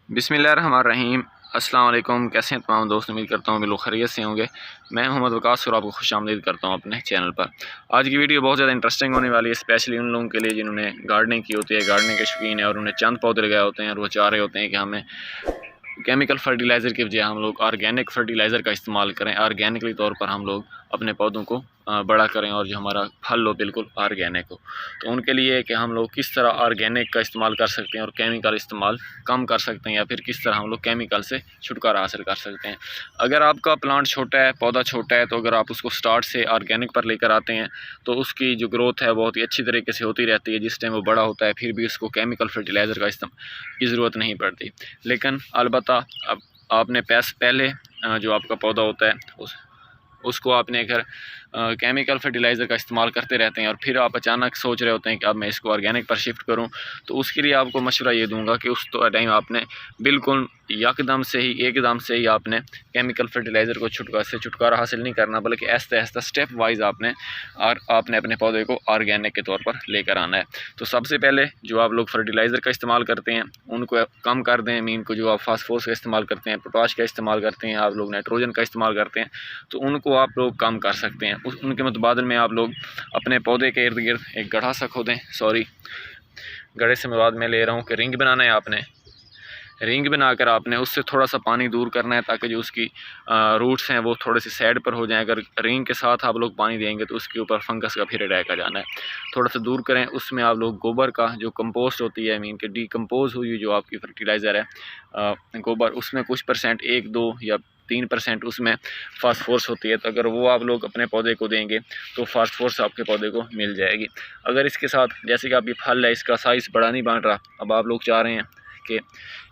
बिस्मिल्लाहिर्रहमानिर्रहीम। अस्सलाम वालेकुम। कैसे हैं तमाम दोस्त? उम्मीद करता हूँ बिल्कुल खैरियत से होंगे। मैं मोहम्मद वकास और आपको खुशामदीद करता हूँ अपने चैनल पर। आज की वीडियो बहुत ज़्यादा इंटरेस्टिंग होने वाली है, स्पेशली उन लोगों के लिए जिन्होंने गार्डनिंग की होती है, गार्डनिंग के शौकीन है और उन्हें चंद पौधे लगाए होते हैं और वो चाह रहे होते हैं कि हमें केमिकल फर्टिलाइज़र की बजाय हम लोग ऑर्गेनिक फर्टिलाइज़र का इस्तेमाल करें, ऑर्गेनिकली तौर पर हम लोग अपने पौधों को बड़ा करें और जो हमारा फल हो बिल्कुल ऑर्गेनिक हो। तो उनके लिए कि हम लोग किस तरह ऑर्गेनिक का इस्तेमाल कर सकते हैं और केमिकल इस्तेमाल कम कर सकते हैं, या फिर किस तरह हम लोग केमिकल से छुटकारा हासिल कर सकते हैं। अगर आपका प्लांट छोटा है, पौधा छोटा है, तो अगर आप उसको स्टार्ट से ऑर्गेनिक पर लेकर आते हैं तो उसकी जो ग्रोथ है बहुत ही अच्छी तरीके से होती रहती है। जिस टाइम वो बड़ा होता है फिर भी उसको केमिकल फर्टिलाइज़र की ज़रूरत नहीं पड़ती। लेकिन अलबत्ता अब आपने पहले जो आपका पौधा होता है उसको आपने अगर केमिकल फर्टिलाइज़र का इस्तेमाल करते रहते हैं और फिर आप अचानक सोच रहे होते हैं कि अब मैं इसको ऑर्गेनिक पर शिफ्ट करूं, तो उसके लिए आपको मशवरा ये दूंगा कि उस टाइम आपने बिल्कुल एकदम से ही आपने केमिकल फर्टिलाइज़र को छुटकारा हासिल नहीं करना, बल्कि आहिस्ता आहिस्ता स्टेप वाइज आपने अपने पौधे को ऑर्गेनिक के तौर पर लेकर आना है। तो सबसे पहले जो आप लोग फर्टिलाइज़र का इस्तेमाल करते हैं उनको कम कर दें। मीन को जो आप फास्फोरस का इस्तेमाल करते हैं, पोटाश का इस्तेमाल करते हैं, आप लोग नाइट्रोजन का इस्तेमाल करते हैं, तो उनको आप लोग कम कर सकते हैं। उनके मुतबादल में आप लोग अपने पौधे के इर्द गिर्द एक गड्ढा सा खोदें। गड्ढे से मुराद मैं ले रहा हूँ कि रिंग बनाना है। आपने रिंग बनाकर आपने उससे थोड़ा सा पानी दूर करना है ताकि जो उसकी रूट्स हैं वो थोड़े से साइड पर हो जाएं। अगर रिंग के साथ आप लोग पानी देंगे तो उसके ऊपर फंगस का फिर अटैक आ जाना है। थोड़ा सा दूर करें। उसमें आप लोग गोबर का जो कंपोस्ट होती है, मीन के डीकम्पोज हुई जो आपकी फर्टिलाइज़र है गोबर, उसमें कुछ परसेंट 1-2 या 3% उसमें फास्फोरस होती है। तो अगर वो आप लोग अपने पौधे को देंगे तो फास्फोरस आपके पौधे को मिल जाएगी। अगर इसके साथ जैसे कि आप ये फल है, इसका साइज़ बड़ा नहीं बन रहा, अब आप लोग चाह रहे हैं कि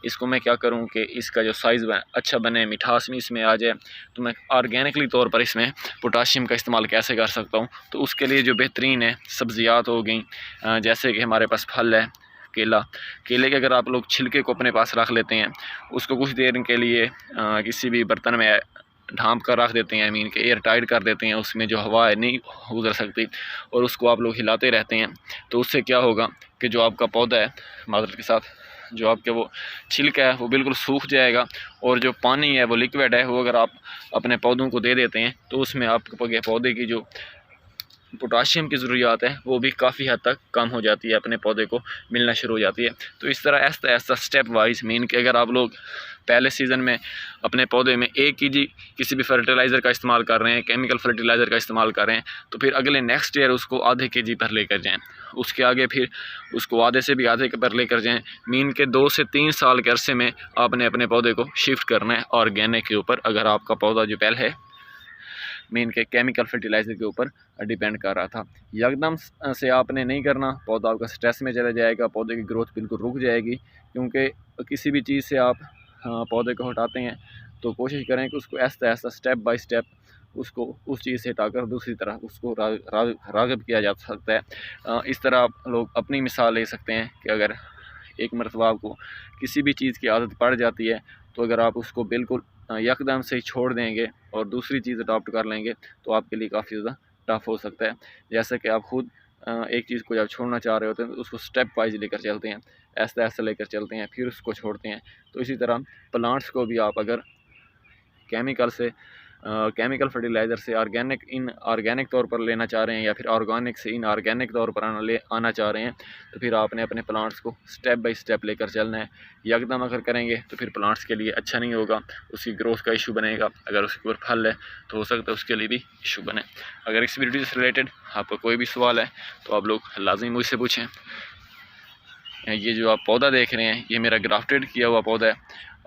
इसको मैं क्या करूं कि इसका जो साइज़ अच्छा बने, मिठास भी इसमें आ जाए, तो मैं ऑर्गेनिकली तौर पर इसमें पोटाशियम का इस्तेमाल कैसे कर सकता हूं। तो उसके लिए जो बेहतरीन है सब्ज़ियात हो गई, जैसे कि हमारे पास फल है केले के अगर आप लोग छिलके को अपने पास रख लेते हैं, उसको कुछ देर के लिए किसी भी बर्तन में ढांप कर रख देते हैं, मीन के एयर टाइट कर देते हैं, उसमें जो हवा है नहीं गुजर सकती, और उसको आप लोग हिलाते रहते हैं, तो उससे क्या होगा कि जो आपका पौधा है, माजरत के साथ जो आपके वो छिलका है वो बिल्कुल सूख जाएगा, और जो पानी है वो लिक्विड है, वो अगर आप अपने पौधों को दे देते हैं तो उसमें आपके पौधे की जो पोटाशियम की ज़रूरियात है वो भी काफ़ी हद तक कम हो जाती है, अपने पौधे को मिलना शुरू हो जाती है। तो इस तरह Aahista Aahista step wise, mean कि अगर आप लोग पहले सीज़न में अपने पौधे में 1 kg किसी भी फर्टिलाइज़र का इस्तेमाल कर रहे हैं, केमिकल फर्टिलाइज़र का इस्तेमाल कर रहे हैं, तो फिर अगले नेक्स्ट ईयर उसको आधे kg पर लेकर जाएँ। उसके आगे फिर उसको आधे से भी आधे पर लेकर जाएँ। मीन के 2 से 3 साल के अरसे में आपने अपने पौधे को शिफ्ट करना है ऑर्गेनिक के ऊपर, अगर आपका पौधा जो पहले है मीन के केमिकल फर्टिलाइज़र के ऊपर डिपेंड कर रहा था। एकदम से आपने नहीं करना, पौधा आपका स्ट्रेस में चला जाएगा, पौधे की ग्रोथ बिल्कुल रुक जाएगी। क्योंकि किसी भी चीज़ से आप पौधे को हटाते हैं तो कोशिश करें कि उसको Aahista Aahista step by step उसको उस चीज़ से हटाकर दूसरी तरह उसको राग़िब किया जा सकता है। इस तरह आप लोग अपनी मिसाल ले सकते हैं कि अगर एक मरतबा आपको किसी भी चीज़ की आदत पड़ जाती है, तो अगर आप उसको बिल्कुल यकदम से ही छोड़ देंगे और दूसरी चीज़ अडॉप्ट कर लेंगे तो आपके लिए काफ़ी ज़्यादा टफ हो सकता है। जैसे कि आप खुद एक चीज़ को जब छोड़ना चाह रहे होते हैं तो उसको स्टेप वाइज लेकर चलते हैं, ऐसा ऐसा लेकर चलते हैं, फिर उसको छोड़ते हैं। तो इसी तरह प्लांट्स को भी आप अगर केमिकल फर्टिलाइज़र से ऑर्गेनिक तौर पर लेना चाह रहे हैं, या फिर ऑर्गेनिक से इनऑर्गेनिक तौर पर आना चाह रहे हैं, तो फिर आपने अपने प्लांट्स को स्टेप बाय स्टेप लेकर चलना है। यकदम अगर करेंगे तो फिर प्लांट्स के लिए अच्छा नहीं होगा, उसकी ग्रोथ का इशू बनेगा। अगर उसके ऊपर फल है तो हो सकता है उसके लिए भी इशू बने। अगर इस वीडियो से रिलेटेड आपका कोई भी सवाल है तो आप लोग लाजिम मुझसे पूछें। ये जो आप पौधा देख रहे हैं ये मेरा ग्राफ्टेड किया हुआ पौधा है।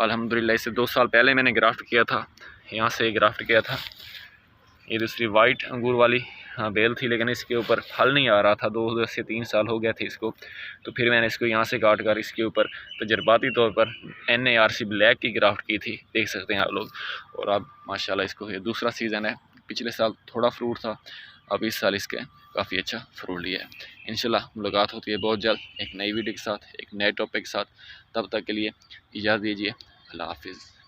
अल्हम्दुलिल्लाह इसे 2 साल पहले मैंने ग्राफ्ट किया था, यहाँ से ग्राफ्ट किया था। ये दूसरी वाइट अंगूर वाली बेल थी, लेकिन इसके ऊपर फल नहीं आ रहा था, 2 से 3 साल हो गए थे इसको। तो फिर मैंने इसको यहाँ से काट कर इसके ऊपर तजर्बाती तौर पर NARC ब्लैक की ग्राफ्ट की थी, देख सकते हैं आप लोग। और अब माशाल्लाह इसको ये दूसरा सीज़न है। पिछले साल थोड़ा फ्रूट था, अब इस साल इसके काफ़ी अच्छा फ्रूट लिया है। इंशाल्लाह मुलाकात होती है बहुत जल्द एक नई वीडियो के साथ, एक नए टॉपिक के साथ। तब तक के लिए इजाज़त दीजिए। अल्लाह हाफिज़।